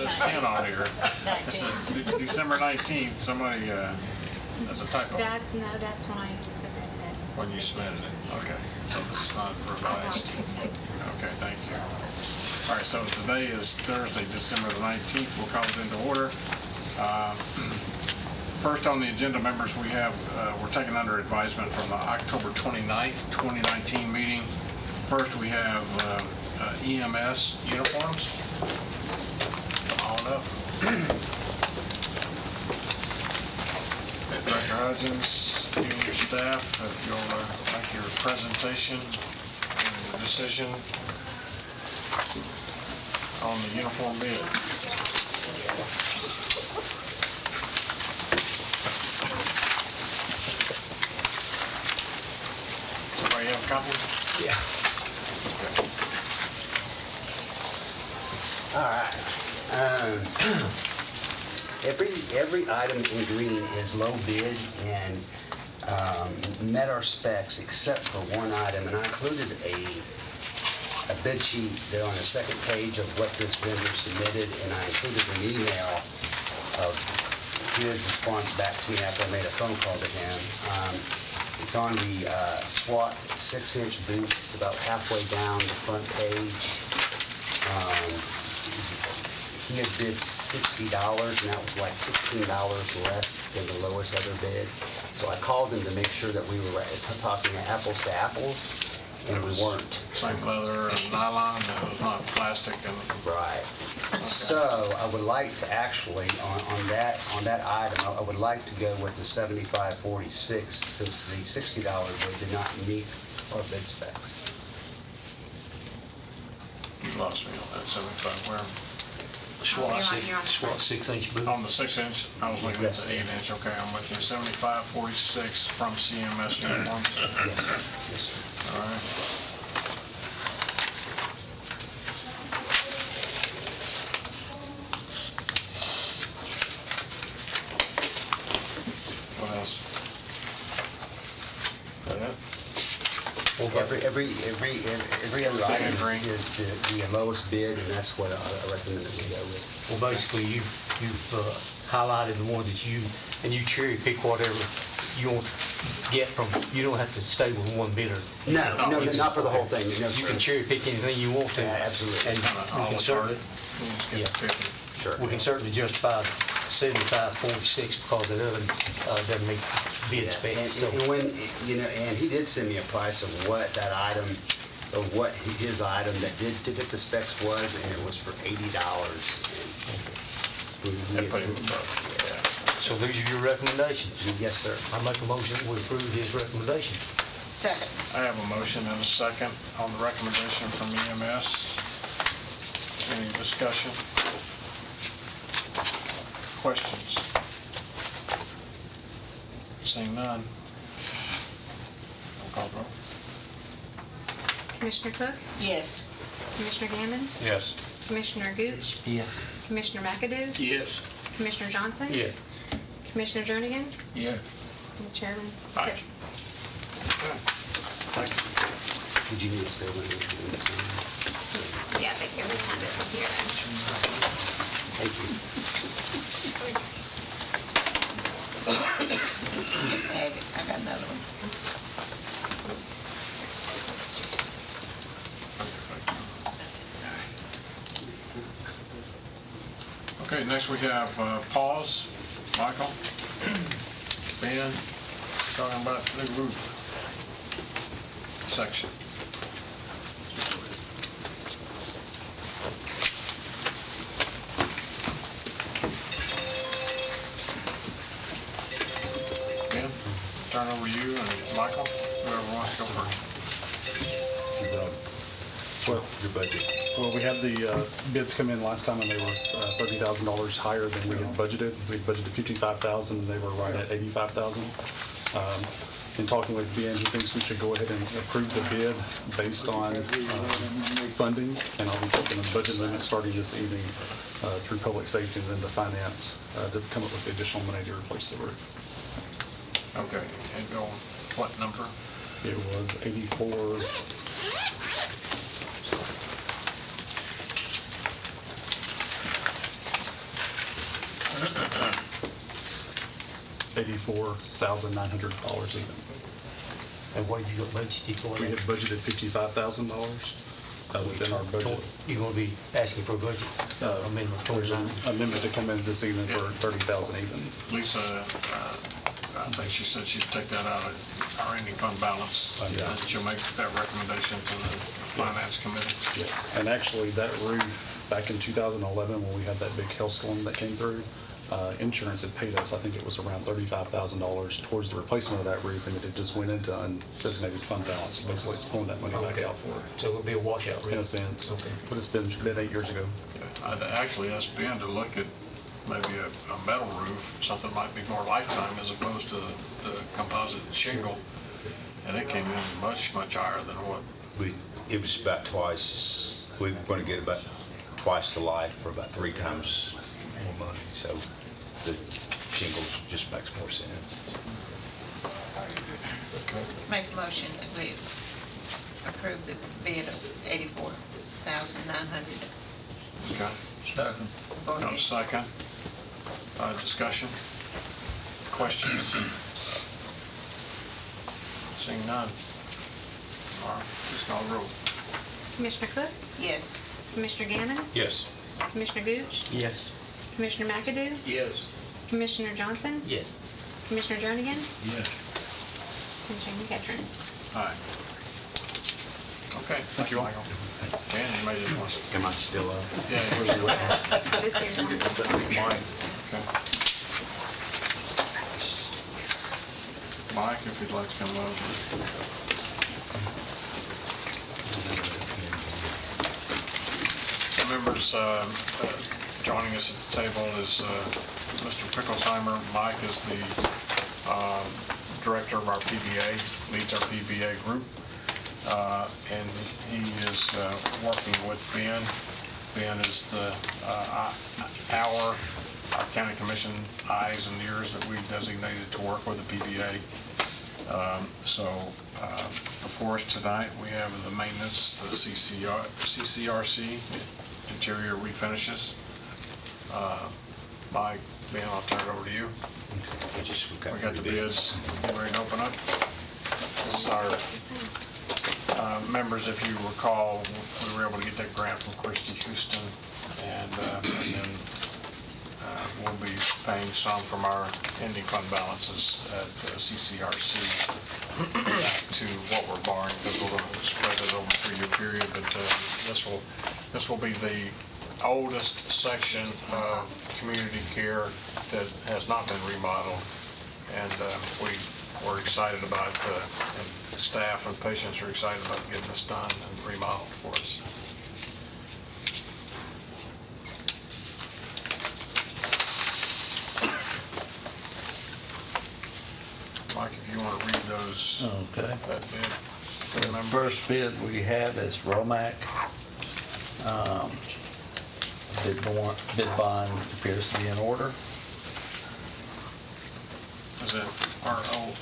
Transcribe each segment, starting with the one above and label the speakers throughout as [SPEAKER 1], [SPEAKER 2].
[SPEAKER 1] says 10 on here. It says December 19th. Somebody, that's a typo
[SPEAKER 2] That's when I submitted it.
[SPEAKER 1] when you submitted it. Okay, so this is not revised. Okay, thank you. All right, so today is Thursday, December the 19th. We'll call it into order. First on the agenda, members, we have, we're taking under advisement from the October 29th, 2019 meeting. First, we have EMS uniforms. Come on up. Director Hudgens, you and your staff, if you'll make your presentation and your decision on the uniform bid. Everybody have a copy?
[SPEAKER 3] Yeah. All right. Every item in green is low bid and met our specs except for one item, and I included a bid sheet there on the second page of what this vendor submitted, and I included an email of his response back to me after I made a phone call to him. It's on the SWAT 6-inch boots. It's about halfway down the front page. He had bid $60, and that was like $16 less than the lowest other bid. So I called him to make sure that we were talking apples to apples, and we weren't.
[SPEAKER 1] Same leather and nylon, it was not plastic and...
[SPEAKER 3] Right. So I would like to actually, on that item, I would like to go with the 7546 since the $60 bid did not meet our bid specs.
[SPEAKER 1] You lost me on that 75, where?
[SPEAKER 2] You're on
[SPEAKER 4] SWAT 6-inch boot.
[SPEAKER 1] On the 6-inch, I was looking at the 8-inch, okay, I'm with you. 7546 from CMS uniforms.
[SPEAKER 3] Yes, sir. Yes, sir.
[SPEAKER 1] All right. What else? That it?
[SPEAKER 3] Every other item is the lowest bid, and that's what I recommend that we go with.
[SPEAKER 4] Well, basically, you've highlighted the ones that you cherry pick whatever you want to get from. You don't have to stay with one bidder.
[SPEAKER 3] No, not for the whole thing. No,
[SPEAKER 4] You can cherry pick anything you want to.
[SPEAKER 3] Yeah, absolutely.
[SPEAKER 4] And we can certainly,
[SPEAKER 1] You just get
[SPEAKER 4] Yeah.
[SPEAKER 1] to pick it.
[SPEAKER 3] Sure.
[SPEAKER 4] we can certainly justify 7546 because the other doesn't meet bid specs.
[SPEAKER 3] And when, and he did send me a price of what that item, or what his item that did fit the specs was, and it was for $80.
[SPEAKER 1] That put him above.
[SPEAKER 3] Yeah.
[SPEAKER 4] So these are your recommendations.
[SPEAKER 3] Yes, sir.
[SPEAKER 4] I make a motion that we approve his recommendation.
[SPEAKER 2] Second.
[SPEAKER 1] I have a motion and a second on the recommendation from EMS. Any discussion? Questions? Seeing none. Roll call vote.
[SPEAKER 2] Commissioner Cook?
[SPEAKER 5] Yes.
[SPEAKER 2] Commissioner Gammon?
[SPEAKER 4] Yes.
[SPEAKER 2] Commissioner Gooch?
[SPEAKER 4] Yes.
[SPEAKER 2] Commissioner McAdoo?
[SPEAKER 4] Yes.
[SPEAKER 2] Commissioner Johnson?
[SPEAKER 4] Yes.
[SPEAKER 2] Commissioner Jernigan?
[SPEAKER 1] Yeah.
[SPEAKER 2] And the Chairman?
[SPEAKER 1] Aye. Thank you.
[SPEAKER 3] Did you need to stay with me?
[SPEAKER 2] Yeah, thank you. Let's sign this one here then.
[SPEAKER 3] Thank you.
[SPEAKER 5] I got another one.
[SPEAKER 1] Okay, next we have pause. Michael, Ben, talking about the roof section. Ben, turn over to you and Michael, whoever wants to go first.
[SPEAKER 6] Well,
[SPEAKER 4] Your budget.
[SPEAKER 6] well, we had the bids come in last time and they were $30,000 higher than we had budgeted. We budgeted $55,000 and they were right at $85,000. In talking with Ben, he thinks we should go ahead and approve the bid based on funding, and I'll be taking a budget limit starting this evening through public safety and then to finance to come up with the additional money to replace the roof.
[SPEAKER 1] Okay, and go, what number?
[SPEAKER 6] It was 84. $84,900 even.
[SPEAKER 4] And what did you got budgeted for
[SPEAKER 6] We had
[SPEAKER 4] that?
[SPEAKER 6] budgeted $55,000 within our budget.
[SPEAKER 4] You're gonna be asking for a budget amendment towards
[SPEAKER 6] There's
[SPEAKER 4] that?
[SPEAKER 6] an amendment to come in this evening for $30,000 even.
[SPEAKER 1] Lisa, I think she said she'd take that out of our ending fund balance.
[SPEAKER 6] Yeah.
[SPEAKER 1] And she'll make that recommendation to the finance committee.
[SPEAKER 6] Yes. And actually, that roof, back in 2011, when we had that big hailstorm that came through, insurance had paid us, I think it was around $35,000 towards the replacement of that roof, and it had just went into undesignated fund balance. So basically, it's pulling that money back out for it,
[SPEAKER 4] So it'll be a washout,
[SPEAKER 6] in
[SPEAKER 4] really?
[SPEAKER 6] a sense.
[SPEAKER 4] Okay.
[SPEAKER 6] But it's been 8 years ago.
[SPEAKER 1] I'd actually asked Ben to look at maybe a metal roof, something might be more lifetime as opposed to the composite shingle. And it came in much, much higher than what,
[SPEAKER 7] It was about twice, we were going to get about twice the life for about 3 times more money. So the shingles just makes more sense.
[SPEAKER 5] Make a motion that we approve the bid of $84,900.
[SPEAKER 1] okay?
[SPEAKER 7] Second.
[SPEAKER 1] No second. Discussion? Questions? Seeing none. Laura, please call the roll.
[SPEAKER 2] Commissioner Cook?
[SPEAKER 5] Yes.
[SPEAKER 2] Commissioner Gannon?
[SPEAKER 7] Yes.
[SPEAKER 2] Commissioner Gooch?
[SPEAKER 4] Yes.
[SPEAKER 2] Commissioner McAdoo?
[SPEAKER 7] Yes.
[SPEAKER 2] Commissioner Johnson?
[SPEAKER 4] Yes.
[SPEAKER 2] Commissioner Jernigan?
[SPEAKER 7] Yes.
[SPEAKER 2] And Chairman Ketchum.
[SPEAKER 1] Aye. Okay, thank you, Michael. Dan, you may just want to...
[SPEAKER 3] Am I still up?
[SPEAKER 1] Yeah,
[SPEAKER 2] So this here's one.
[SPEAKER 1] Mike. Okay. Mike, if you'd like to come over. So members, joining us at the table is Mr. Picklesheimer. Mike is the director of our PBA, leads our PBA group. And he is working with Ben. Ben is our county commission eyes and ears that we've designated to work with the PBA. Before us tonight, we have the maintenance, the CCRC, interior refinishes. Mike, Ben, I'll turn it over to you. We got the bids. You ready to open up? This is our, members, if you recall, we were able to get that grant from Christy Houston, and then we'll be paying some from our ending fund balances at CCRC to what we're borrowing, because we're going to spread it over a 3-year period. But this will be the oldest section of community care that has not been remodeled, and we're excited about, and staff and patients are excited about getting this done and remodeled for us. Mike, if you want to read those,
[SPEAKER 8] Okay.
[SPEAKER 1] that bid.
[SPEAKER 8] The first bid we have is Romac. Bid bond appears to be in order.
[SPEAKER 1] Is it ROMAC?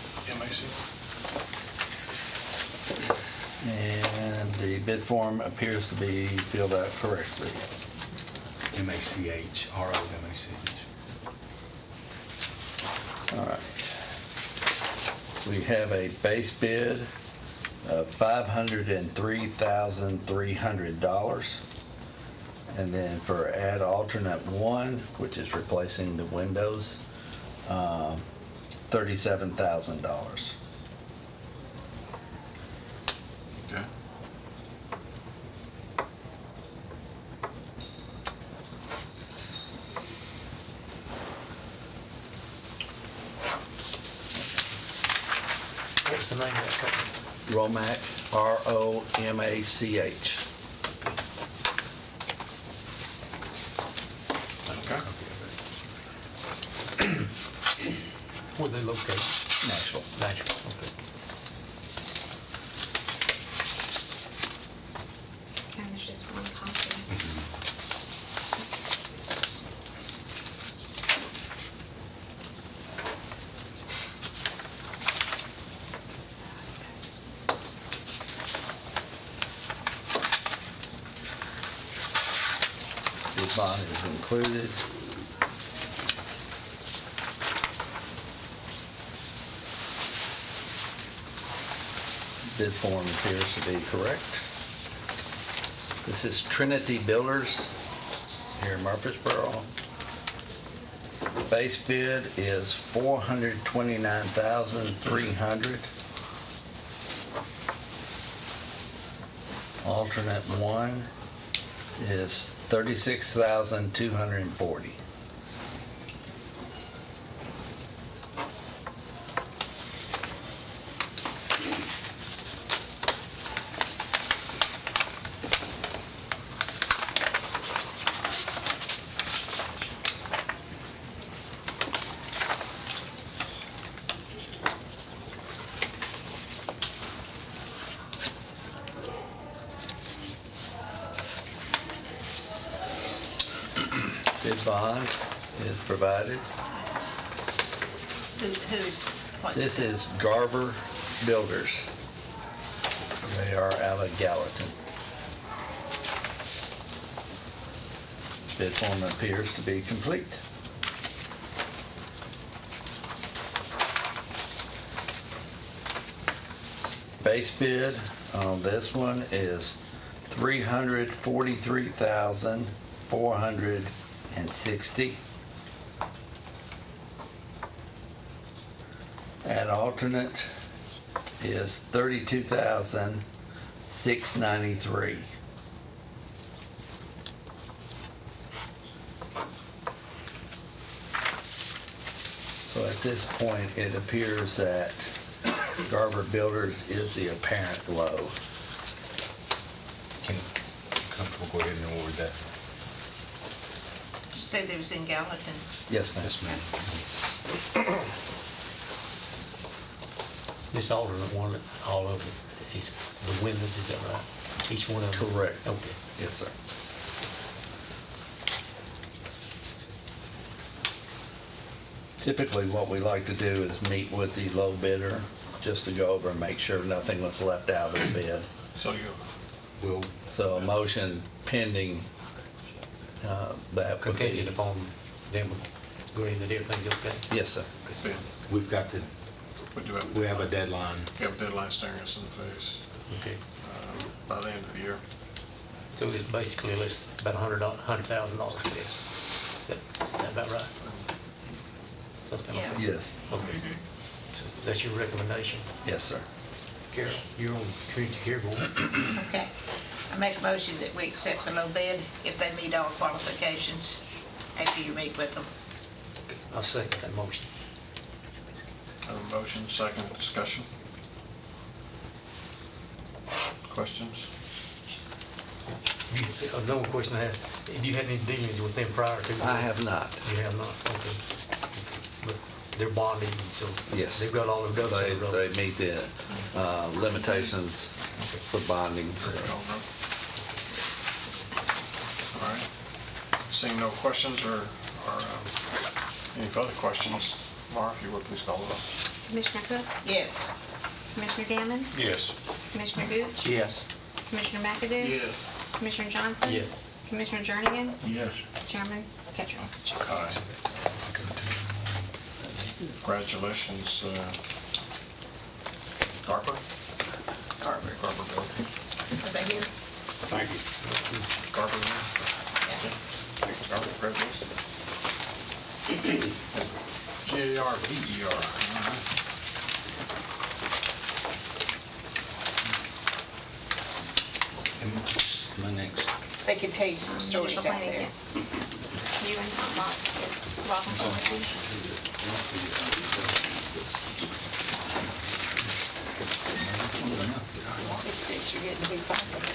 [SPEAKER 8] And the bid form appears to be filled out correctly.
[SPEAKER 7] MACH, ROMACH.
[SPEAKER 8] All right. We have a base bid of $503,300. And then for add alternate 1, which is replacing the windows, $37,000.
[SPEAKER 1] Okay.
[SPEAKER 4] What's the name of that company?
[SPEAKER 8] Romac, ROMACH.
[SPEAKER 1] Okay.
[SPEAKER 4] Where they located?
[SPEAKER 8] Nashville.
[SPEAKER 4] Nashville, okay.
[SPEAKER 2] And there's just one copy.
[SPEAKER 8] Bid bond is included. bid form appears to be correct. This is Trinity Builders here in Murfreesboro. Base bid is $429,300. Alternate one is $36,240. Bid bond is provided.
[SPEAKER 5] Who's, what's
[SPEAKER 8] This
[SPEAKER 5] it?
[SPEAKER 8] is Garver Builders. They are out of Gallatin. Bid form appears to be complete. Base bid on this one is $343,460. And alternate is $32,693. So at this point, it appears that Garver Builders is the apparent low.
[SPEAKER 7] Can comfortable go ahead and award that?
[SPEAKER 5] Did you say they was in Gallatin?
[SPEAKER 8] Yes, ma'am.
[SPEAKER 7] Yes, ma'am.
[SPEAKER 4] This alternate one, all of it, is the windows, is that right? Each one of them?
[SPEAKER 8] Correct.
[SPEAKER 4] Okay.
[SPEAKER 8] Yes, sir. Typically, what we like to do is meet with the low bidder, just to go over and make sure nothing was left out of the bid.
[SPEAKER 1] So you,
[SPEAKER 7] We'll,
[SPEAKER 8] So a motion pending that would
[SPEAKER 4] Contingent
[SPEAKER 8] be...
[SPEAKER 4] upon them agreeing that everything's okay?
[SPEAKER 8] Yes, sir.
[SPEAKER 1] Ben,
[SPEAKER 7] we've got the, we have a deadline.
[SPEAKER 1] we have a deadline staring us in the face
[SPEAKER 4] Okay.
[SPEAKER 1] by the end of the year.
[SPEAKER 4] So it's basically less, about $100,000 less. Is that about right? Something like that?
[SPEAKER 8] Yes,
[SPEAKER 4] Okay. So that's your recommendation?
[SPEAKER 8] yes, sir.
[SPEAKER 4] Carol, you're on Trinity Care Board.
[SPEAKER 5] Okay. I make a motion that we accept the low bid if they meet all qualifications after you meet with them.
[SPEAKER 4] I'll second that motion.
[SPEAKER 1] Have a motion, second discussion. Questions?
[SPEAKER 4] Another question I have, have you had any dealings with them prior to?
[SPEAKER 8] I have not.
[SPEAKER 4] You have not, okay. But they're bonding, so.
[SPEAKER 8] Yes.
[SPEAKER 4] They've got all their ducks in a row.
[SPEAKER 8] They meet the limitations for bonding. so.
[SPEAKER 1] All right. Seeing no questions or any further questions, Mara, if you would please call the roll.
[SPEAKER 2] Commissioner Cook?
[SPEAKER 5] Yes.
[SPEAKER 2] Commissioner Gammon?
[SPEAKER 7] Yes.
[SPEAKER 2] Commissioner Gooch?
[SPEAKER 4] Yes.
[SPEAKER 2] Commissioner McAdoo? Commissioner Johnson?
[SPEAKER 4] Yes.
[SPEAKER 2] Commissioner Jernigan?
[SPEAKER 1] Yes.
[SPEAKER 2] Chairman Ketchum?
[SPEAKER 1] Aye. Congratulations, Garber? Garber Building.
[SPEAKER 5] Are they here?
[SPEAKER 7] Thank you.
[SPEAKER 1] Garber,
[SPEAKER 5] Yeah.
[SPEAKER 1] Garber, congratulations. Garver.
[SPEAKER 7] And what's my next?
[SPEAKER 5] They can tell you some stories
[SPEAKER 2] Judicial
[SPEAKER 5] out
[SPEAKER 2] planning,
[SPEAKER 5] there.
[SPEAKER 2] yes. You and Tom Bob is welcome to
[SPEAKER 5] It's you're getting to be popular.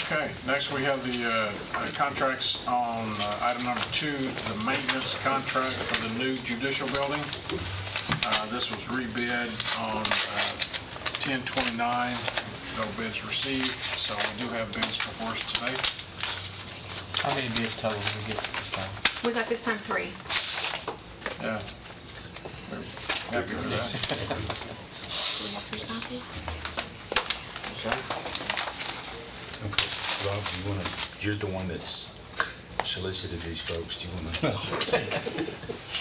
[SPEAKER 1] Okay, next we have the contracts on item number 2, the maintenance contract for the new judicial building. This was rebid on 10/29, no bids received, so we do have bids before us today.
[SPEAKER 9] How many bids total did we get this time?
[SPEAKER 2] We got this time 3.
[SPEAKER 1] Yeah. We're happy with that.
[SPEAKER 2] Do we have 3 copies?
[SPEAKER 1] Okay.
[SPEAKER 7] Okay. Rob, you're the one that's solicited these folks. Do you want to?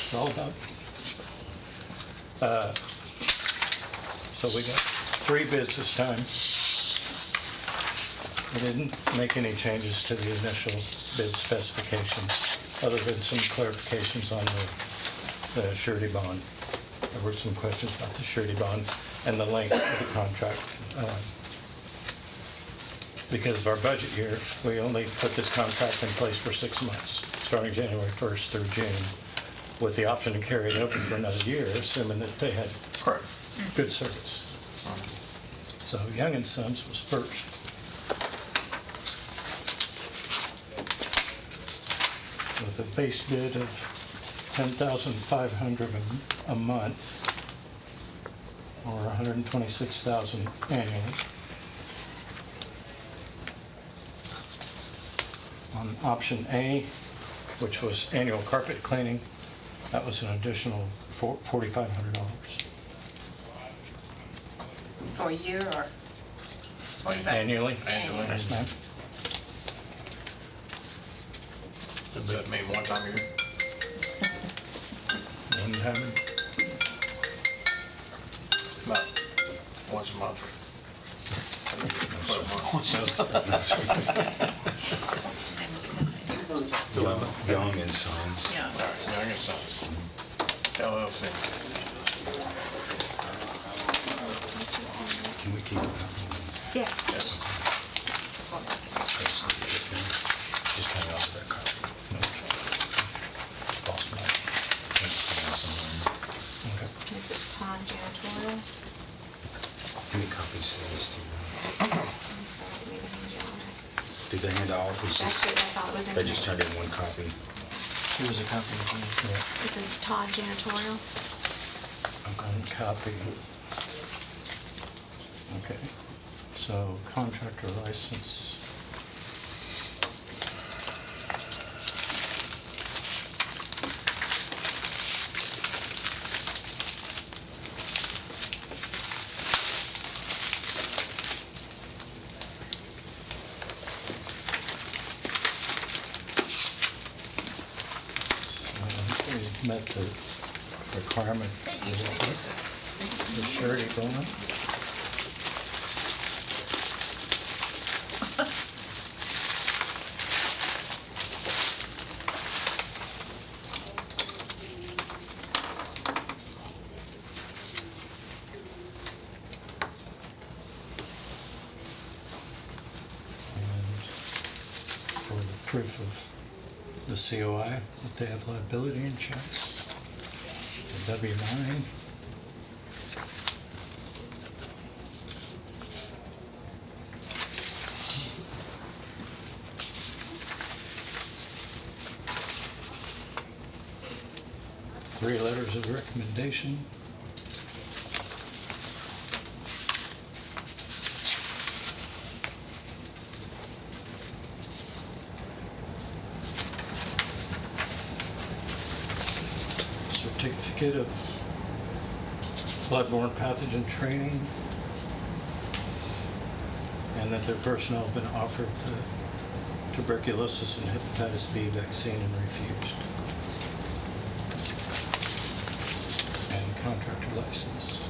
[SPEAKER 6] It's all about. So we got
[SPEAKER 10] 3 bids this time. We didn't make any changes to the initial bid specifications, other than some clarifications on the surety bond. There were some questions about the surety bond and the length of the contract. Because of our budget year, we only put this contract in place for 6 months, starting January 1st through June, with the option to carry it over for another year, assuming that they had
[SPEAKER 1] Correct.
[SPEAKER 10] good service. So Young and Sons was first. With a base bid of $10,500 a month, or $126,000 annually. On option A, which was annual carpet cleaning, that was an additional $4,500
[SPEAKER 5] For a year or?
[SPEAKER 10] annually.
[SPEAKER 1] Annually.
[SPEAKER 10] Yes, ma'am.
[SPEAKER 1] Does that mean one time a year?
[SPEAKER 10] One time.
[SPEAKER 1] Not once a month.
[SPEAKER 7] Young and Sons.
[SPEAKER 5] Yeah.
[SPEAKER 1] All right, Young and Sons, LLC.
[SPEAKER 7] Can we keep it?
[SPEAKER 2] Yes. That's one document.
[SPEAKER 7] Just hang on to that copy.
[SPEAKER 10] Lost my. Okay.
[SPEAKER 2] This is Pond Janitorial.
[SPEAKER 7] How many copies of this do you
[SPEAKER 2] I'm sorry, we didn't hand you all that.
[SPEAKER 7] Did they hand all?
[SPEAKER 2] That's it, that's all that was in
[SPEAKER 7] They
[SPEAKER 2] here.
[SPEAKER 7] just turned in one copy.
[SPEAKER 9] He was a company.
[SPEAKER 2] This is Todd Janitorial.
[SPEAKER 10] One copy. Okay, so contractor license. So we met the requirement for the surety bond. And for the proof of the COI, that they have liability insurance, the W-9. Three letters of recommendation. Certificate of bloodborne pathogen training, and that their personnel have been offered the tuberculosis and hepatitis B vaccine and refused. And contractor license.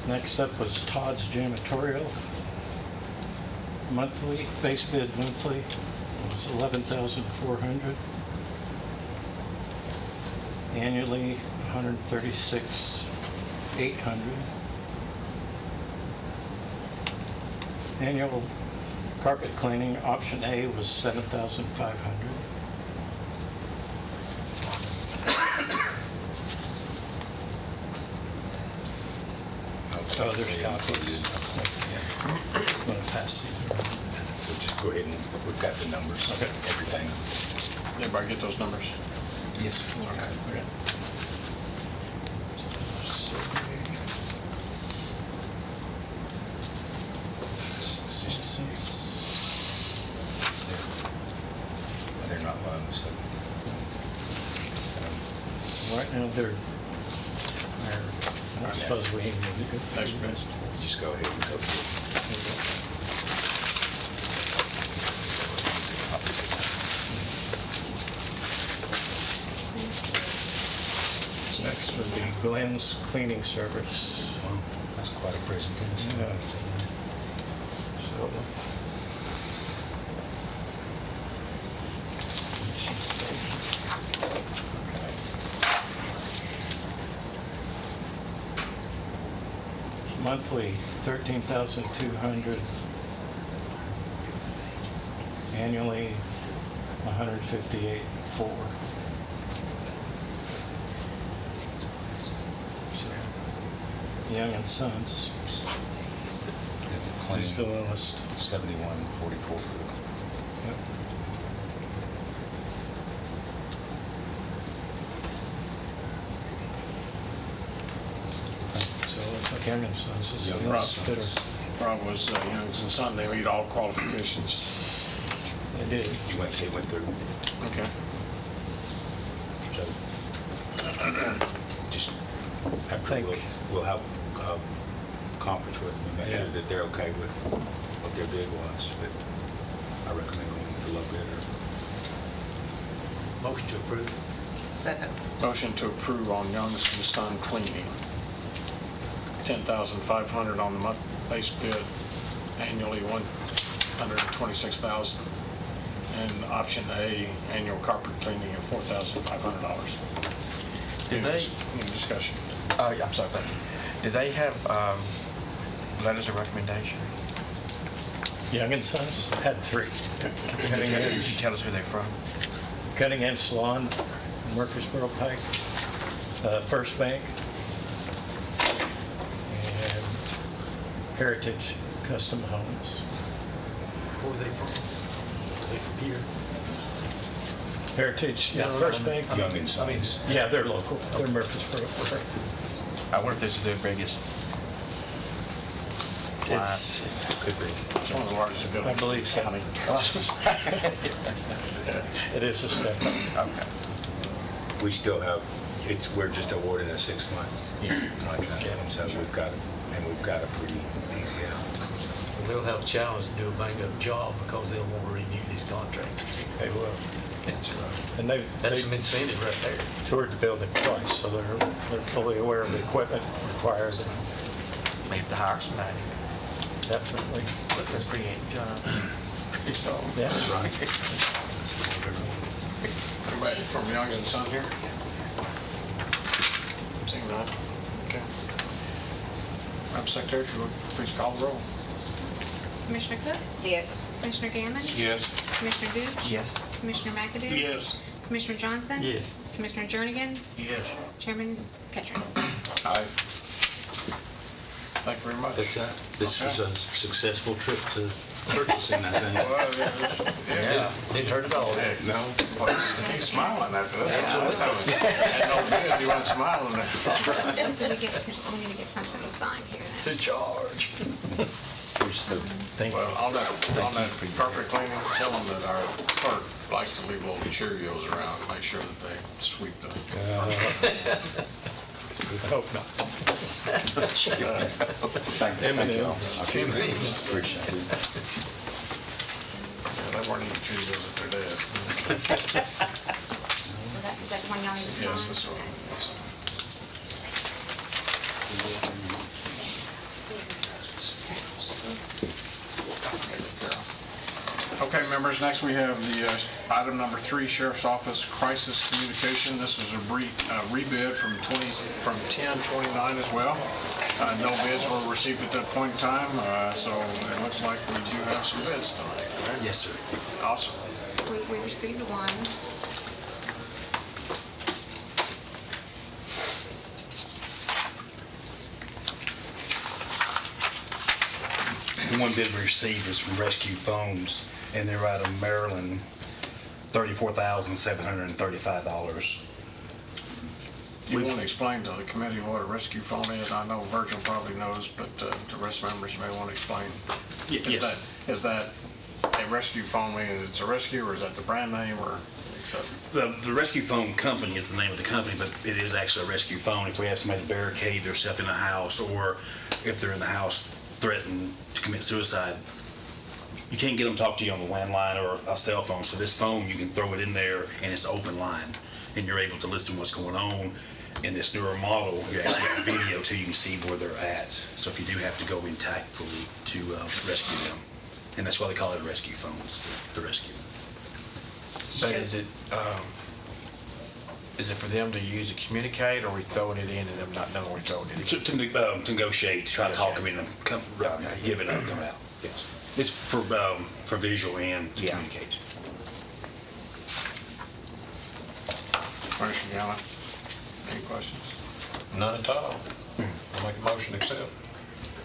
[SPEAKER 10] Next up was Todd's Janitorial. Monthly, base bid monthly was $11,400. Annually, $136,800. Annual carpet cleaning, option A was $7,500. Oh, there's copies. I'm gonna pass these around.
[SPEAKER 7] We'll just go ahead and, we've got the numbers,
[SPEAKER 1] Okay.
[SPEAKER 7] everything.
[SPEAKER 1] Everybody get those numbers?
[SPEAKER 7] Yes.
[SPEAKER 10] Okay.
[SPEAKER 7] They're not loans, so.
[SPEAKER 10] So right now, they're, I suppose we ain't gonna do
[SPEAKER 1] Next bid.
[SPEAKER 7] Just go ahead and go for
[SPEAKER 10] would be Glenn's Cleaning Service.
[SPEAKER 7] Well, that's quite a presentation.
[SPEAKER 10] Yeah. So, monthly, 13,200. Annually, 158.4. So, Young and Sons
[SPEAKER 7] Clean,
[SPEAKER 10] is the lowest.
[SPEAKER 7] 71.44 for the
[SPEAKER 10] Yep. So it looks like Young and Sons is the
[SPEAKER 7] Young and
[SPEAKER 10] lowest
[SPEAKER 7] Sons.
[SPEAKER 10] bidder.
[SPEAKER 1] Rob was Young's and Son, they meet all qualifications.
[SPEAKER 10] They did.
[SPEAKER 7] He went through.
[SPEAKER 1] Okay.
[SPEAKER 7] So, just after
[SPEAKER 10] Think-
[SPEAKER 7] we'll have a conference with them and make sure
[SPEAKER 10] Yeah.
[SPEAKER 7] that they're okay with what their bid was, but I recommend going with the low bidder.
[SPEAKER 4] Motion to approve.
[SPEAKER 5] Second.
[SPEAKER 1] Motion to approve on Young's and Son cleaning. 10,500 on the month base bid, annually 126,000. And option A, annual carpet cleaning of $4,500.
[SPEAKER 9] Did they-
[SPEAKER 1] Any discussion?
[SPEAKER 9] I'm sorry, thank you. Do they have letters of recommendation?
[SPEAKER 10] Young and Sons had 3. Cutting
[SPEAKER 9] Could
[SPEAKER 10] Edge,
[SPEAKER 9] you tell us who they're from?
[SPEAKER 10] Cutting Edge Salon, Murfreesboro Pike, First Bank, and Heritage Custom Homes.
[SPEAKER 4] Where are they from? Are they from here?
[SPEAKER 10] Heritage, yeah,
[SPEAKER 4] No,
[SPEAKER 10] First
[SPEAKER 4] I
[SPEAKER 10] Bank,
[SPEAKER 4] mean-
[SPEAKER 7] Young and Sons.
[SPEAKER 10] yeah, they're local. They're Murfreesboro.
[SPEAKER 9] I wonder if this is their biggest.
[SPEAKER 10] It's,
[SPEAKER 7] Could be.
[SPEAKER 1] It's one of the largest
[SPEAKER 10] I
[SPEAKER 1] buildings.
[SPEAKER 10] believe so. It is a step up.
[SPEAKER 9] Okay.
[SPEAKER 7] We still have, we're just awarding a 6-month contract, and so we've got a pretty easy out.
[SPEAKER 4] They'll have a challenge to do a bang-up job because they'll want to renew these contracts.
[SPEAKER 10] They will.
[SPEAKER 4] That's right.
[SPEAKER 10] And they
[SPEAKER 4] That's some incentive right there.
[SPEAKER 10] toured the building twice, so they're fully aware of the equipment requires and
[SPEAKER 9] May have to hire somebody.
[SPEAKER 10] definitely.
[SPEAKER 9] Let's create a job.
[SPEAKER 10] Yeah, that's right.
[SPEAKER 1] Anybody from Young and Son here? Seeing none? Okay. Madam Secretary, if you would, please call the roll.
[SPEAKER 2] Commissioner Cook?
[SPEAKER 5] Yes.
[SPEAKER 2] Commissioner Gammon?
[SPEAKER 1] Yes.
[SPEAKER 2] Commissioner Gooch?
[SPEAKER 9] Yes.
[SPEAKER 2] Commissioner McAdoo?
[SPEAKER 1] Yes.
[SPEAKER 2] Commissioner Johnson?
[SPEAKER 4] Yes.
[SPEAKER 2] Commissioner Jernigan?
[SPEAKER 1] Yes.
[SPEAKER 2] Chairman Petra?
[SPEAKER 1] Aye. Thank you very much.
[SPEAKER 11] That's it. This was
[SPEAKER 1] Okay.
[SPEAKER 11] a successful trip to purchasing that thing.
[SPEAKER 1] Well, yeah.
[SPEAKER 4] Didn't hurt at all.
[SPEAKER 1] No, he's smiling after that. Last time he had no bids, he wasn't smiling.
[SPEAKER 2] Do we get to, we need to get something signed here then?
[SPEAKER 4] To charge.
[SPEAKER 1] Well, on that carpet cleaning, tell them that our clerk likes to leave little Cheerios around, make sure that they sweep the.
[SPEAKER 10] I hope not.
[SPEAKER 7] Thank you.
[SPEAKER 10] M&Ms.
[SPEAKER 7] Appreciate it.
[SPEAKER 1] They weren't eating Cheerios at their desk.
[SPEAKER 2] So that, is that the one y'all need to sign?
[SPEAKER 1] Yes, this one. Okay, members, next we have the item number 3, Sheriff's Office Crisis Communication. This is a rebid from 1029 as well. No bids were received at that point in time, so it looks like we do have some bids tonight. correct?
[SPEAKER 11] Yes, sir.
[SPEAKER 1] Awesome.
[SPEAKER 2] We received one.
[SPEAKER 11] The one bid we received is from Rescue Phones, and they're out of Maryland, $34,735.
[SPEAKER 1] You want to explain to the committee what a rescue phone is? I know Virgil probably knows, but the rest of members may want to explain.
[SPEAKER 11] Yes.
[SPEAKER 1] Is that a rescue phone, meaning it's a rescue, or is that the brand name, or et cetera?
[SPEAKER 11] The Rescue Phone Company is the name of the company, but it is actually a rescue phone. If we have somebody barricade themselves in a house, or if they're in the house threatened to commit suicide, you can't get them to talk to you on the landline or a cell phone. So this phone, you can throw it in there, and it's an open line, and you're able to listen to what's going on. In this newer model, you actually have video too, you can see where they're at. So if you do have to go in tactically to rescue them, and that's why they call it a rescue phone, the rescue.
[SPEAKER 9] But is it for them to use to communicate, or are we throwing it in and them not knowing we're throwing it in?
[SPEAKER 11] To negotiate, to try to talk them into give it up, coming out. Yes, it's for visual and to communicate.
[SPEAKER 1] Commissioner Galvin, any questions?
[SPEAKER 12] None at all. I'll make a motion to accept.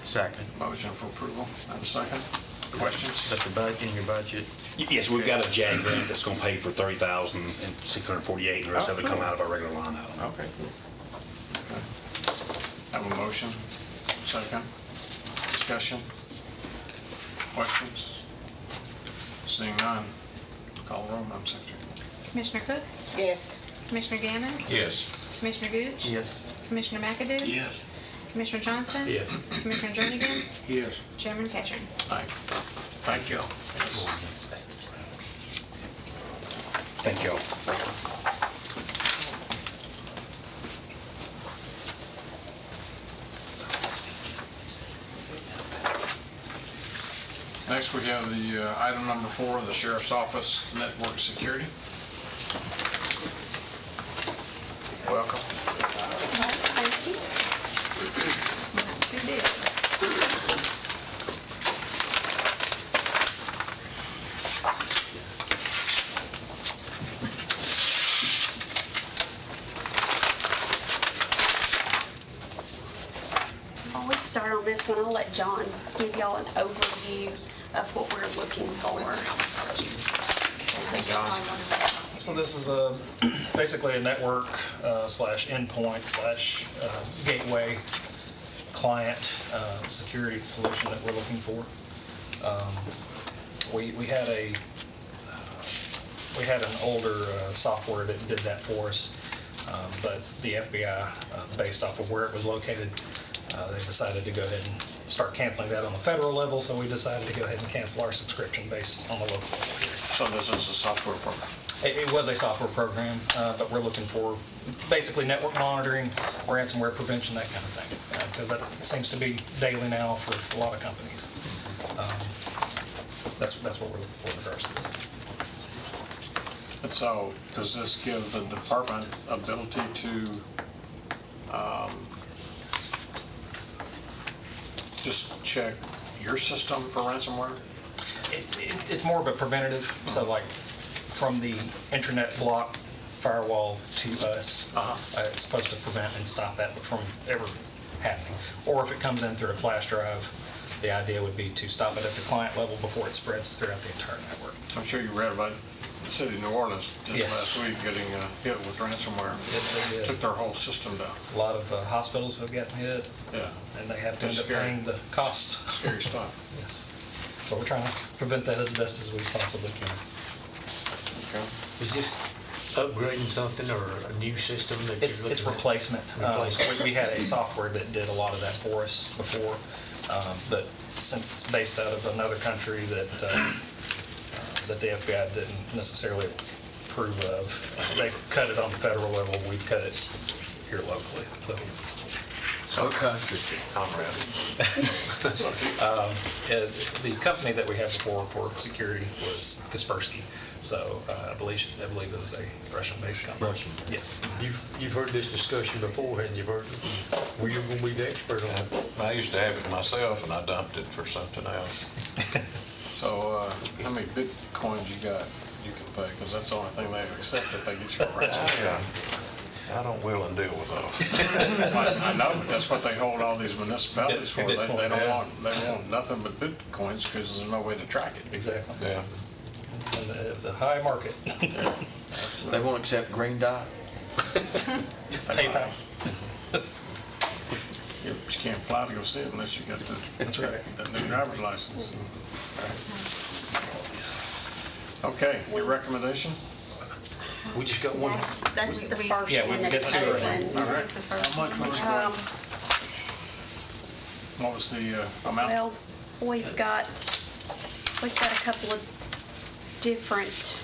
[SPEAKER 9] Second.
[SPEAKER 1] Motion for approval, and a second. Questions?
[SPEAKER 9] Is that the budget, in your budget?
[SPEAKER 11] Yes, we've got a JAG grant that's going to pay for $30,648, and the rest of it come out of our regular line item.
[SPEAKER 1] Okay, cool. Okay. Have a motion, second. Discussion? Questions? Seeing none, call the roll, Madam Secretary.
[SPEAKER 2] Commissioner Cook?
[SPEAKER 5] Yes.
[SPEAKER 2] Commissioner Gammon?
[SPEAKER 12] Yes.
[SPEAKER 2] Commissioner Gooch?
[SPEAKER 9] Yes.
[SPEAKER 2] Commissioner McAdoo?
[SPEAKER 1] Yes.
[SPEAKER 2] Commissioner Johnson?
[SPEAKER 10] Yes.
[SPEAKER 2] Commissioner Jernigan?
[SPEAKER 1] Yes.
[SPEAKER 2] Chairman Ketchum?
[SPEAKER 1] Aye. Thank you.
[SPEAKER 11] Thank you all.
[SPEAKER 1] Next, we have the item number 4, the Sheriff's Office Network Security.
[SPEAKER 12] Welcome.
[SPEAKER 2] Thank you. We have 2 bids.
[SPEAKER 13] Before we start on this one, I'll let John give y'all an overview of what we're looking for.
[SPEAKER 14] So this is basically a network slash endpoint slash gateway client security solution that we're looking for. We had an older software that did that for us, but the FBI, based off of where it was located, they decided to go ahead and start canceling that on the federal level, so we decided to go ahead and cancel our subscription based on the local level here.
[SPEAKER 1] So this is a software program.
[SPEAKER 14] It was a software program, but we're looking for basically network monitoring, ransomware prevention, that kind of thing, because that seems to be daily now for a lot of companies. That's what we're looking for in regards to this.
[SPEAKER 1] And so, does this give the department ability to just check your system for ransomware?
[SPEAKER 14] It's more of a preventative, so like from the internet block firewall to us, it's supposed to prevent and stop that from ever happening. Or if it comes in through a flash drive, the idea would be to stop it at the client level before it spreads throughout the entire network.
[SPEAKER 1] I'm sure you read about the city of New Orleans just
[SPEAKER 14] Yes.
[SPEAKER 1] last week getting hit with ransomware.
[SPEAKER 14] Yes, they did.
[SPEAKER 1] Took their whole system down.
[SPEAKER 14] A lot of hospitals have gotten hit,
[SPEAKER 1] Yeah.
[SPEAKER 14] and they have to
[SPEAKER 1] That's
[SPEAKER 14] end up
[SPEAKER 1] scary.
[SPEAKER 14] paying the cost.
[SPEAKER 1] Scary stuff.
[SPEAKER 14] Yes. So we're trying to prevent that as best as we possibly can.
[SPEAKER 1] Okay.
[SPEAKER 4] Is this upgrading something or a new system that you're
[SPEAKER 14] It's
[SPEAKER 4] looking at?
[SPEAKER 14] replacement. We had a software that did a lot of that for us before, but since it's based out of another country that the FBI didn't necessarily approve of, they've cut it on the federal level, we've cut it here locally, so.
[SPEAKER 12] What country? Conrad.
[SPEAKER 14] The company that we had before for security was Kaspersky, so I believe it was a Russian-based company.
[SPEAKER 8] Russian.
[SPEAKER 14] Yes.
[SPEAKER 4] You've heard this discussion before, hadn't you, Virgil? Were you going to be the expert on it?
[SPEAKER 12] I used to have it myself, and I dumped it for something else.
[SPEAKER 1] So how many Bitcoins you got you can pay? Because that's the only thing they accept if they get you a ransomware.
[SPEAKER 12] I don't will and deal with those.
[SPEAKER 1] I know, but that's what they hold all these municipalities for. They
[SPEAKER 14] Bitcoin,
[SPEAKER 1] don't
[SPEAKER 12] yeah.
[SPEAKER 1] want nothing but Bitcoins because there's no way to track it.
[SPEAKER 14] Exactly.
[SPEAKER 12] Yeah.
[SPEAKER 14] And it's a high market.
[SPEAKER 9] They won't accept Green Dot?
[SPEAKER 14] PayPal.
[SPEAKER 1] Yeah, but you can't fly to go see it unless you got
[SPEAKER 14] That's right.
[SPEAKER 1] the new driver's license. Okay, your recommendation?
[SPEAKER 4] We just got one.
[SPEAKER 13] That's the first
[SPEAKER 14] Yeah,
[SPEAKER 13] one
[SPEAKER 14] we've
[SPEAKER 13] that's
[SPEAKER 14] got 2 right
[SPEAKER 13] open.
[SPEAKER 14] now.
[SPEAKER 1] All right.
[SPEAKER 2] was the first
[SPEAKER 1] How much
[SPEAKER 2] one.
[SPEAKER 1] was What was the amount?
[SPEAKER 13] Well, we've got a couple of different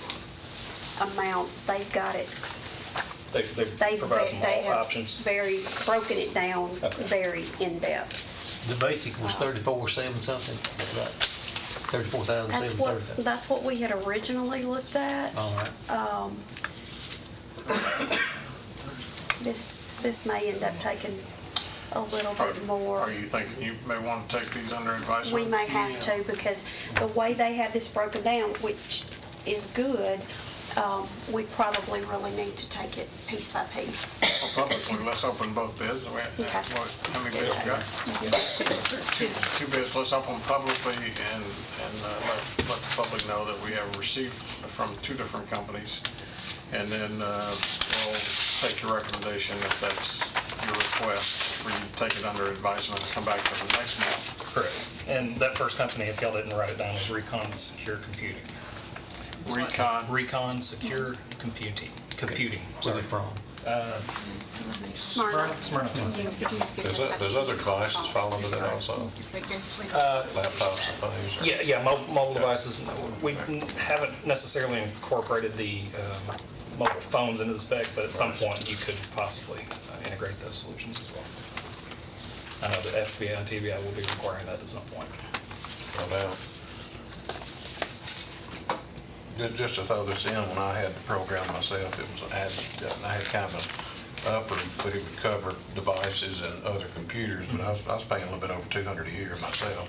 [SPEAKER 13] amounts. They've got it
[SPEAKER 14] They've
[SPEAKER 13] They
[SPEAKER 14] provided some
[SPEAKER 13] they have
[SPEAKER 14] options.
[SPEAKER 13] very, broken it down
[SPEAKER 14] Okay.
[SPEAKER 13] very in-depth.
[SPEAKER 4] The basic was 34,700 something, is that 34,730?
[SPEAKER 13] That's what we had originally looked at.
[SPEAKER 4] All right.
[SPEAKER 13] This may end up taking a little bit more.
[SPEAKER 1] Are you thinking you may want to take these under advisement?
[SPEAKER 13] We may have to, because the way they have this broken down, which is good, we probably really need to take it piece by piece.
[SPEAKER 1] Well, publicly, let's open both bids.
[SPEAKER 13] Okay.
[SPEAKER 1] How many bids we got? Two bids. Let's open publicly and let the public know that we have received from two different companies. And then we'll take your recommendation if that's your request for you to take it under advisement and come back to the next month.
[SPEAKER 14] Correct. And that first company, if y'all didn't write it down, was Recon Secure Computing. Recon Secure Computing.
[SPEAKER 4] Where they from?
[SPEAKER 13] Smyrna.
[SPEAKER 14] Smyrna.
[SPEAKER 12] Does other devices fall under that also? Laptops and things?
[SPEAKER 14] Yeah, mobile devices. We haven't necessarily incorporated the mobile phones into the spec, but at some point you could possibly integrate those solutions as well. I know that FBI and TBI will be requiring that at some point.
[SPEAKER 12] Well, just to throw this in, when I had the program myself, I had kind of an upper, but it would cover devices and other computers, but I was paying a little bit over $200 a year myself.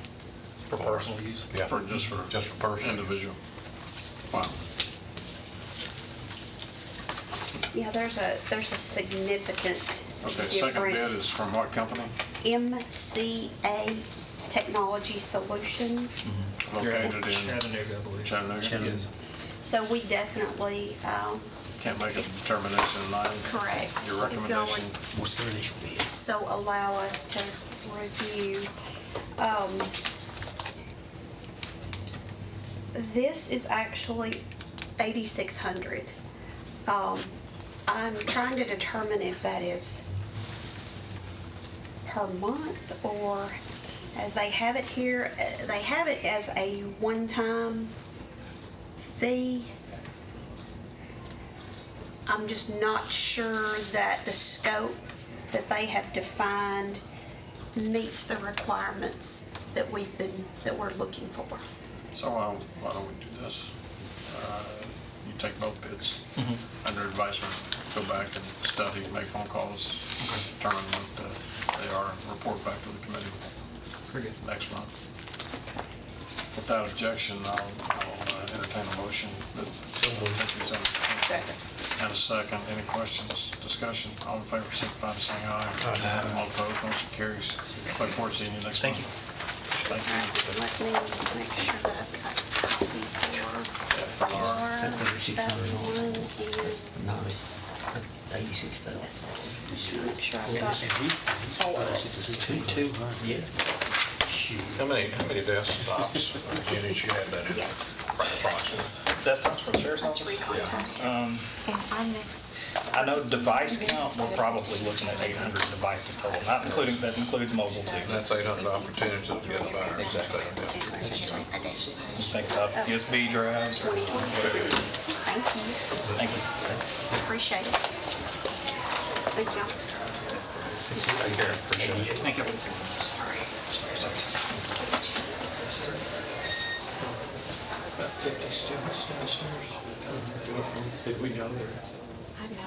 [SPEAKER 14] For personal use?
[SPEAKER 12] Yeah,
[SPEAKER 1] Just for
[SPEAKER 12] personal use.
[SPEAKER 1] individual. Wow.
[SPEAKER 13] Yeah, there's a significant
[SPEAKER 1] Okay, second bid is
[SPEAKER 13] difference.
[SPEAKER 1] from what company?
[SPEAKER 13] MCA Technology Solutions.
[SPEAKER 1] Located in
[SPEAKER 14] Chattanooga, I believe.
[SPEAKER 1] Chattanooga?
[SPEAKER 14] Yes.
[SPEAKER 13] So we definitely,
[SPEAKER 1] Can't make a determination tonight.
[SPEAKER 13] correct.
[SPEAKER 1] Your
[SPEAKER 13] If y'all would
[SPEAKER 1] recommendation?
[SPEAKER 4] What's their initial bid?
[SPEAKER 13] so allow us to review. This is actually 8,600. I'm trying to determine if that is per month or, as they have it here, they have it as a one-time fee. I'm just not sure that the scope that they have defined meets the requirements that we're looking for.
[SPEAKER 1] So why don't we do this? You take both bids under advisement, go back and study, make phone calls, determine what they are, and report back to the committee next month. Without objection, I'll entertain a motion that we'll take these under. And a second. Any questions, discussion? All in favor, signify by saying aye. Aye. All opposed, motion carries. Look forward to seeing you next month.
[SPEAKER 14] Thank you.
[SPEAKER 1] Thank you.
[SPEAKER 13] Let me make sure that I've got a copy for that one and,
[SPEAKER 4] 86,000.
[SPEAKER 13] yes, just want to make sure I've got.
[SPEAKER 4] Yeah.
[SPEAKER 12] How many desktops units you have that in?
[SPEAKER 13] Yes.
[SPEAKER 14] Desktops for the sheriff's
[SPEAKER 13] That's
[SPEAKER 14] office?
[SPEAKER 13] Recon.
[SPEAKER 2] And our next.
[SPEAKER 14] I know device count, we're probably looking at 800 devices total, not including, that includes mobile too.
[SPEAKER 12] That's 800 opportunities to get a buyer.
[SPEAKER 14] Exactly. Think about USB drives or whatever.
[SPEAKER 13] Thank you.
[SPEAKER 14] Thank you.
[SPEAKER 13] Appreciate it. Thank you.
[SPEAKER 14] Thank you.
[SPEAKER 10] About 50 students downstairs. Did we know there?
[SPEAKER 2] I have no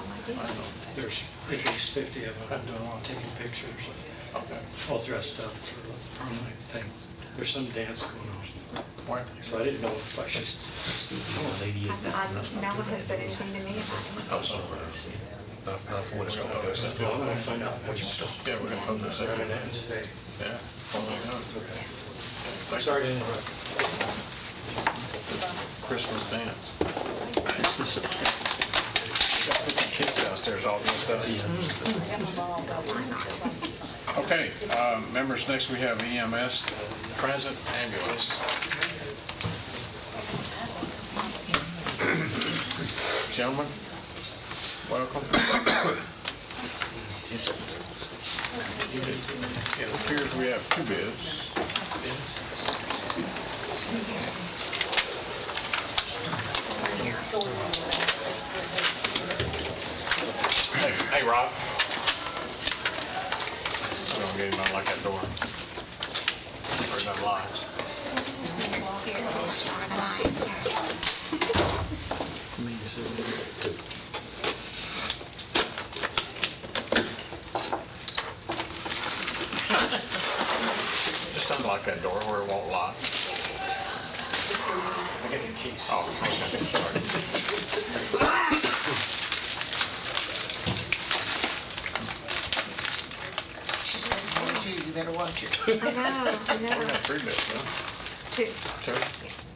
[SPEAKER 2] idea.
[SPEAKER 10] There's at least 50 of them doing a lot, taking pictures, all dressed up for permanent things. There's some dance going on.
[SPEAKER 1] Where?
[SPEAKER 10] So I didn't know if I should.
[SPEAKER 2] No one has said anything to me about it.
[SPEAKER 1] Oh, so, not for what it's going to do.
[SPEAKER 10] Well, I'm gonna find out what you
[SPEAKER 1] Yeah, we're going to post it
[SPEAKER 10] Rather
[SPEAKER 1] second.
[SPEAKER 10] than say,
[SPEAKER 1] Yeah. Well, there you go.
[SPEAKER 10] sorry to interrupt.
[SPEAKER 1] Christmas dance.
[SPEAKER 12] Kids downstairs all doing stuff.
[SPEAKER 1] Okay, members, next we have EMS, Transit Ambulance. Gentlemen, welcome. It appears we have two bids. Hey, Rob. I'm gonna get him to unlock that door. Or it unlocks.
[SPEAKER 2] Here, mine.
[SPEAKER 1] Just unlock that door where it won't lock.
[SPEAKER 14] I got your keys.
[SPEAKER 1] Oh, okay, sorry.
[SPEAKER 5] You better watch it.
[SPEAKER 2] I know.
[SPEAKER 1] We got 3 bits, huh?
[SPEAKER 2] 2.
[SPEAKER 1] 2?
[SPEAKER 2] Yes.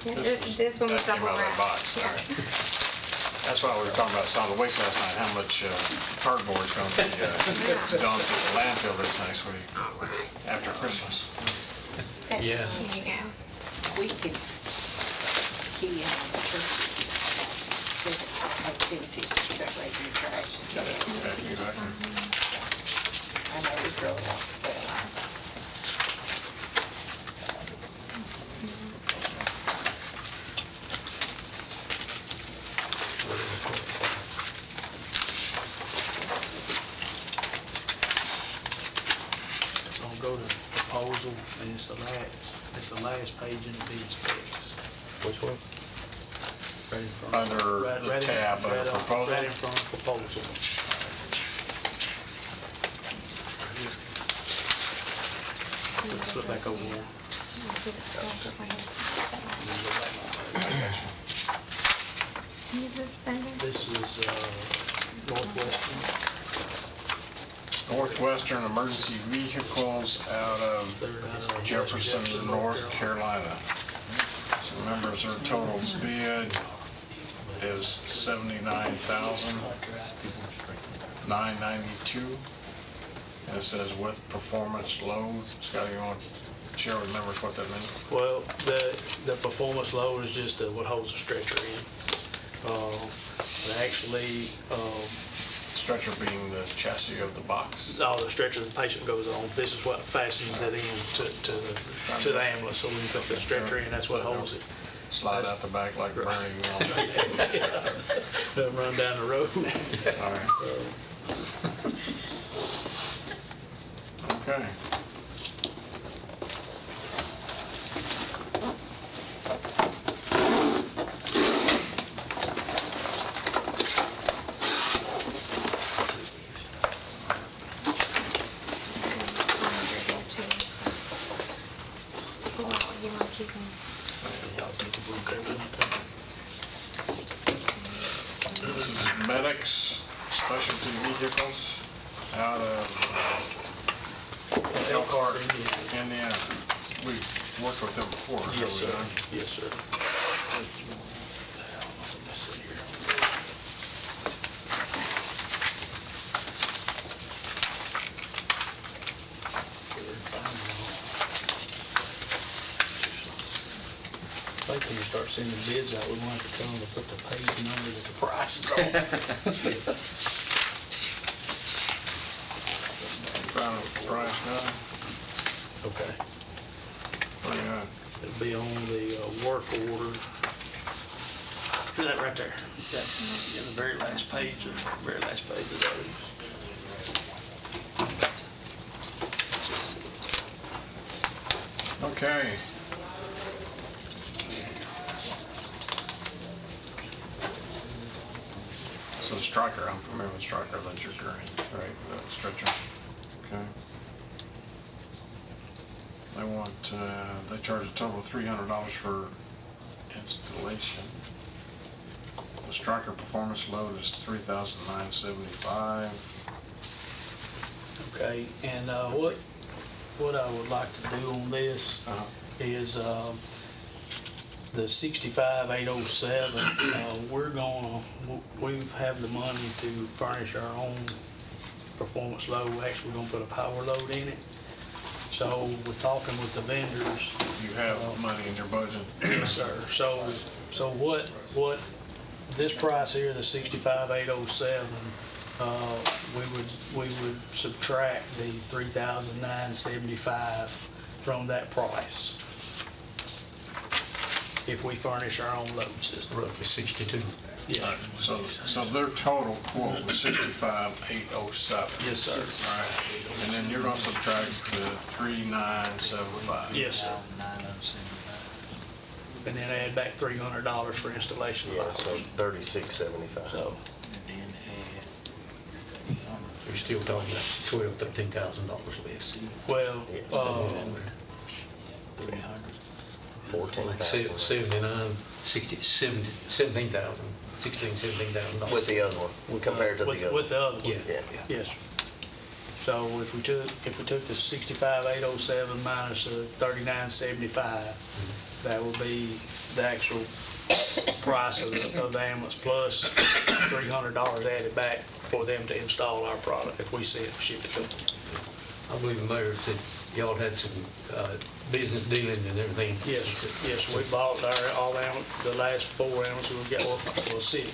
[SPEAKER 2] Yeah, this one was
[SPEAKER 1] that came
[SPEAKER 2] double
[SPEAKER 1] out of that
[SPEAKER 2] wrapped.
[SPEAKER 1] box,
[SPEAKER 2] Yeah.
[SPEAKER 1] all right. That's why we were talking about solid waste last night, how much cardboard's gonna be dumped at the landfill this next week,
[SPEAKER 2] All right. So
[SPEAKER 1] after Christmas.
[SPEAKER 4] Yeah.
[SPEAKER 2] here you go.
[SPEAKER 5] We can key in the churches. Activities, separate your trash.
[SPEAKER 1] Exactly.
[SPEAKER 5] I know it's growing up.
[SPEAKER 15] I'll go to proposal, and it's the last page in the bid specs.
[SPEAKER 4] Which one?
[SPEAKER 15] Right in front.
[SPEAKER 1] Under
[SPEAKER 15] Right-
[SPEAKER 1] the
[SPEAKER 15] right in-
[SPEAKER 1] tab
[SPEAKER 15] right
[SPEAKER 1] of
[SPEAKER 15] up-
[SPEAKER 1] proposal?
[SPEAKER 15] Right in front of proposal. Flip back over one.
[SPEAKER 2] Who's this vendor?
[SPEAKER 15] This is Northwestern.
[SPEAKER 1] Northwestern Emergency Vehicles out of Jefferson, North Carolina. So members, their total bid is $79,992. And it says with performance load. Scotty, you want to share with members what that means?
[SPEAKER 15] Well, the performance load is just what holds the stretcher in. Actually,
[SPEAKER 1] Stretcher being the chassis of the box.
[SPEAKER 15] all the stretcher the patient goes on, this is what fastens it in to the ambulance. So when you put the stretcher in, that's what holds it.
[SPEAKER 1] Slide out the back like Bernie.
[SPEAKER 15] Doesn't run down the road.
[SPEAKER 1] All right. Okay.
[SPEAKER 2] You want to keep them?
[SPEAKER 1] This is Medics Specialty Vehicles out of Elkhart, Indiana. We've worked with them before, so
[SPEAKER 15] Yes,
[SPEAKER 1] we
[SPEAKER 15] sir.
[SPEAKER 1] know.
[SPEAKER 15] Yes, sir. I think when we start sending bids out, we want to tell them to put the page number that the price is on.
[SPEAKER 1] Final price now.
[SPEAKER 15] Okay.
[SPEAKER 1] What do you got?
[SPEAKER 15] It'll be on the work order. Do that right there. That, in the very last page of those.
[SPEAKER 1] Okay. So Stryker, I'm familiar with Stryker, that's your gurney, right, the stretcher, okay. They want, they charge a total of $300 for installation. The Stryker performance load is $3,975.
[SPEAKER 15] Okay, and what I would like to do on this is the 65,807, we have the money to furnish our own performance load. Actually, we're gonna put a power load in it. So we're talking with the vendors.
[SPEAKER 1] You have money in your budget?
[SPEAKER 15] Yes, sir. So what this price here, the 65,807, we would subtract the 3,975 from that price. if we furnish our own load system.
[SPEAKER 4] Roughly 62.
[SPEAKER 15] Yes,
[SPEAKER 1] All right, so their total quote was 65,807.
[SPEAKER 15] yes, sir.
[SPEAKER 1] All right, and then you're gonna subtract the 3,975.
[SPEAKER 15] Yes, sir. And then add back $300 for installation of
[SPEAKER 16] So
[SPEAKER 15] hours.
[SPEAKER 16] 3675.
[SPEAKER 15] So,
[SPEAKER 4] You're still talking about $12,000, $13,000 less.
[SPEAKER 15] well,
[SPEAKER 4] Like
[SPEAKER 16] 14,000
[SPEAKER 4] 79, 60, 70, 17,000, 16, $17,000.
[SPEAKER 16] with the other one, compared to the other.
[SPEAKER 15] with the other one.
[SPEAKER 4] Yeah.
[SPEAKER 16] Yeah.
[SPEAKER 15] Yes, sir. So if we took the 65,807 minus the 3975, that would be the actual price of the ambulance plus $300 added back for them to install our product if we ship it to them.
[SPEAKER 4] I believe the mayor said y'all had some business dealings and everything.
[SPEAKER 15] Yes, we bought all the last 4 ambulances we got, well, 6.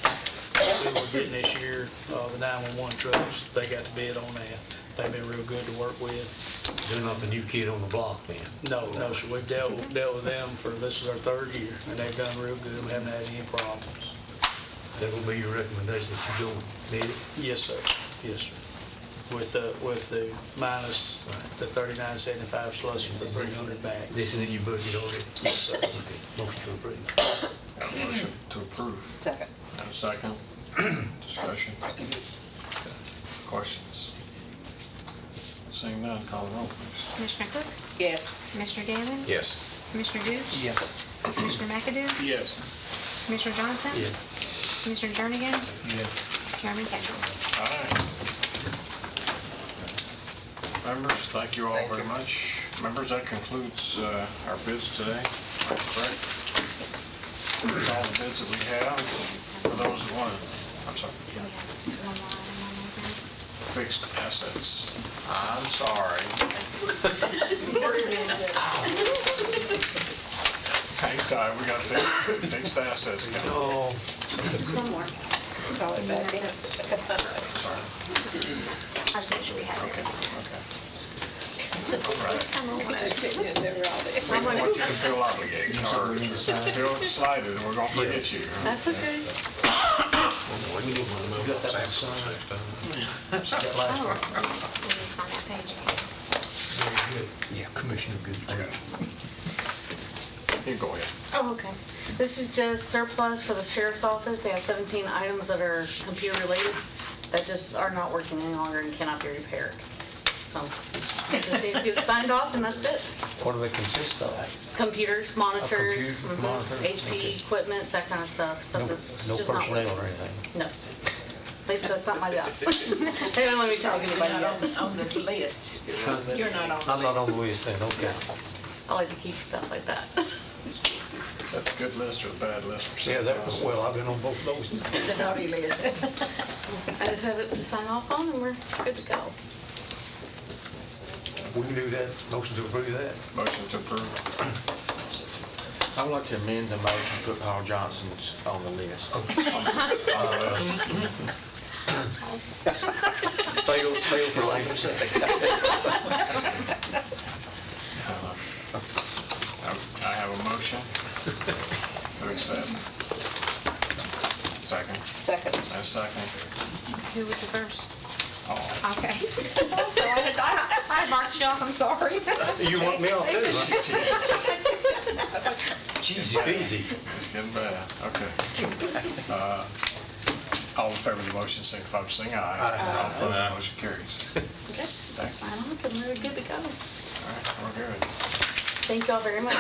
[SPEAKER 15] We were getting this year, the 911 trucks, they got the bid on that. They've been real good to work with.
[SPEAKER 4] They're not the new kid on the block then.
[SPEAKER 15] No, sir, we've dealt with them this is our 3rd year, and they've done real good, we haven't had any problems.
[SPEAKER 4] That will be your recommendation that you go need it?
[SPEAKER 15] Yes, sir, yes, sir. With the minus the 3975 plus the 300 back.
[SPEAKER 4] This is in your budget already?
[SPEAKER 15] Yes, sir.
[SPEAKER 4] Okay, motion to approve.
[SPEAKER 1] Got a motion to approve.
[SPEAKER 5] Second.
[SPEAKER 1] And a second. Discussion. Questions? Seeing none, call the roll, please.
[SPEAKER 2] Commissioner Cook?
[SPEAKER 5] Yes.
[SPEAKER 2] Commissioner Gannon?
[SPEAKER 7] Yes.
[SPEAKER 2] Commissioner Gooch?
[SPEAKER 12] Yes.
[SPEAKER 2] Commissioner McAdoo?
[SPEAKER 12] Yes.
[SPEAKER 2] Commissioner Johnson?
[SPEAKER 4] Yes.
[SPEAKER 2] Commissioner Jernigan?
[SPEAKER 12] Yes.
[SPEAKER 2] Chairman Kendall?
[SPEAKER 1] All right. Members, thank you all very much. Members, that concludes our bids today. Correct? That's all the bids that we have. For those who want, I'm sorry,
[SPEAKER 2] We have just one more item on there.
[SPEAKER 1] fixed assets. I'm sorry. Hang tight, we got fixed assets coming.
[SPEAKER 4] Oh,
[SPEAKER 5] One more. Call it back in.
[SPEAKER 1] Sorry.
[SPEAKER 2] I just make sure we have it.
[SPEAKER 1] Okay, okay. All right.
[SPEAKER 2] I'm on
[SPEAKER 5] Just sitting in there all day.
[SPEAKER 1] We don't want you to feel obligated or feel slighted, we're gonna forget you.
[SPEAKER 2] That's okay.
[SPEAKER 4] you got that one signed?
[SPEAKER 2] Oh, it's on that page again.
[SPEAKER 4] Very good. Yeah, Commissioner Good.
[SPEAKER 1] You go ahead.
[SPEAKER 17] Oh, okay. This is just surplus for the sheriff's office. They have 17 items that are computer related that just are not working any longer and cannot be repaired. So it just needs to get signed off and that's it.
[SPEAKER 4] What do they consist of?
[SPEAKER 17] Computers, monitors,
[SPEAKER 4] computer, monitor,
[SPEAKER 17] HP
[SPEAKER 4] okay.
[SPEAKER 17] equipment, that kind of stuff. Stuff that's
[SPEAKER 4] No
[SPEAKER 17] just not
[SPEAKER 4] personnel
[SPEAKER 17] working.
[SPEAKER 4] or anything?
[SPEAKER 17] No. At least that's not my job. They don't let me tag anybody yet.
[SPEAKER 5] On the list. You're not on the
[SPEAKER 4] I'm not on the list then, okay.
[SPEAKER 17] I like to keep stuff like that.
[SPEAKER 1] Is that the good list or the bad list? or
[SPEAKER 4] Yeah,
[SPEAKER 1] something
[SPEAKER 4] that
[SPEAKER 1] else?
[SPEAKER 4] was, well, I've been on both of those.
[SPEAKER 5] The naughty list.
[SPEAKER 17] I just have it to sign off on and we're good to go.
[SPEAKER 4] We can do that, motion to approve that.
[SPEAKER 1] Motion to approve.
[SPEAKER 9] I'd like to amend the motion, put Paul Johnson's on the list.
[SPEAKER 4] Fail for lack of
[SPEAKER 1] I have a motion to accept. Second.
[SPEAKER 5] Second.
[SPEAKER 1] And a second.
[SPEAKER 2] Who was the first?
[SPEAKER 1] Oh.
[SPEAKER 2] Okay. So I marked you off, I'm sorry.
[SPEAKER 4] You want me off this one? Easy peasy.
[SPEAKER 1] It's getting bad. Okay. All in favor of the motion, signify by saying aye. All opposed, motion carries.
[SPEAKER 17] Sign off and we're good to go.
[SPEAKER 1] All right, we're good.
[SPEAKER 17] Thank y'all very much.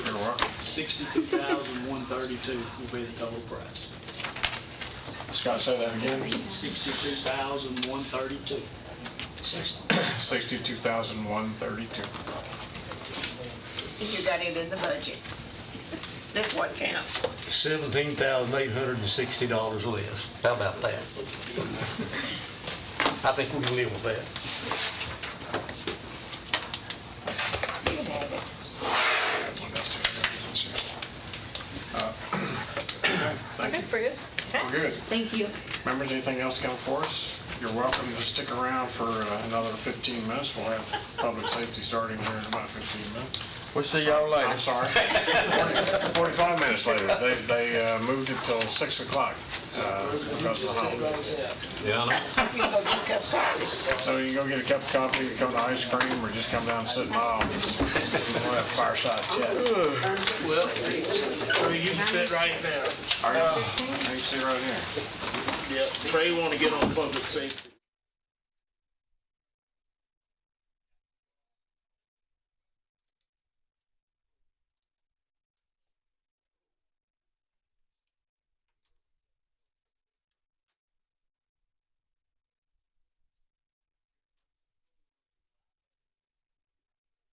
[SPEAKER 1] You're welcome.
[SPEAKER 15] $62,132 will be the total price.
[SPEAKER 1] Scott, say that again.
[SPEAKER 15] $62,132.
[SPEAKER 1] 62,132.
[SPEAKER 5] You got it in the budget. That's what counts.
[SPEAKER 4] $17,860 less. How about that? I think we can live with that.
[SPEAKER 5] You can have it.
[SPEAKER 1] Thank you.
[SPEAKER 17] We're good.
[SPEAKER 1] We're good.
[SPEAKER 17] Thank you.
[SPEAKER 1] Members, anything else to come for us? You're welcome to stick around for another 15 minutes. We'll have public safety starting here in about 15 minutes.
[SPEAKER 9] We'll see y'all later.
[SPEAKER 1] I'm sorry. 45 minutes later. They moved it till 6 o'clock because of the holiday.
[SPEAKER 12] Yeah, I know.
[SPEAKER 1] So you can go get a cup of coffee, you come to ice cream, or just come down and sit in my office. We'll have a fireside chat.
[SPEAKER 15] Well, Trey, you can sit right there.
[SPEAKER 1] You can sit right here.
[SPEAKER 15] Yep, Trey want to get on public safety.